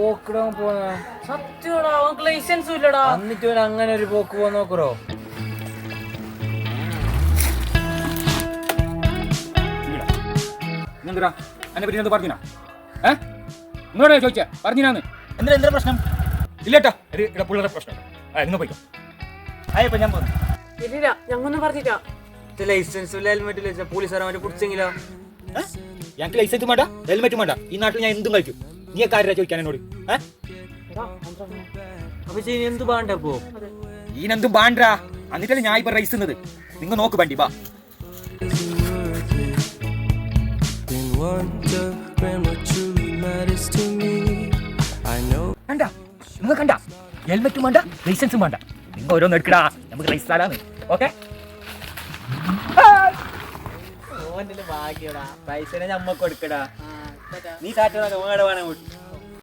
പോക്കിടാൻ പോന്ന സത്യടാ അവർക്ക് ലൈസൻസും ഇല്ലടാ. എന്നിട്ട് അങ്ങനെ ഒരു പോക്ക് പോകാൻ നോക്കറോ? എന്തിനാ എന്നെ പറ്റി എന്ത് പറഞ്ഞാ? നിങ്ങളോട് ചോദിച്ചാ പറഞ്ഞാന്ന് എന്താ പ്രശ്നം? ഇല്ലട്ടാ ഇവിടെ പിള്ളേരുടെ പ്രശ്നം. നിങ്ങൾ പോയിക്കോ. ആയപ്പോ ഞാൻ പോന്നു. ഇല്ല ഞങ്ങൊന്നും പറഞ്ഞിട്ടാ. ലൈസൻസ് ഹെൽമെറ്റ് പോലീസുകാരെ പിടിച്ചെങ്കിലോ? ഞങ്ങൾക്ക് ലൈസൻസും വേണ്ട ഹെൽമെറ്റും വേണ്ട. ഈ നാട്ടിൽ ഞാൻ എന്തും കഴിക്കും. നീ കാര്യ ചോദിക്കാൻ എന്നോട്? അപ്പൊ ചെയ്യ എന്ത് പാണ്ടപ്പോ? ഈനെന്തും ബാണ്ടാ. എന്നിട്ടല്ലേ ഞാൻ ഇപ്പൊ റൈസുന്നത്. നിങ്ങൾ നോക്ക് വണ്ടി ബാ. കണ്ടാ നിങ്ങൾ കണ്ടാ? ഹെൽമെറ്റും വേണ്ട ലൈസൻസും വേണ്ട. നിങ്ങൾ ഓരോന്ന് എടുക്കടാ. നമുക്ക് റൈസ് ആലാന്ന്. ഓക്കെ ഭാഗ്യടാ പൈസ ഞമ്മക്ക് കൊടുക്കടാ. നീ കാറ്റുന്ന വേണം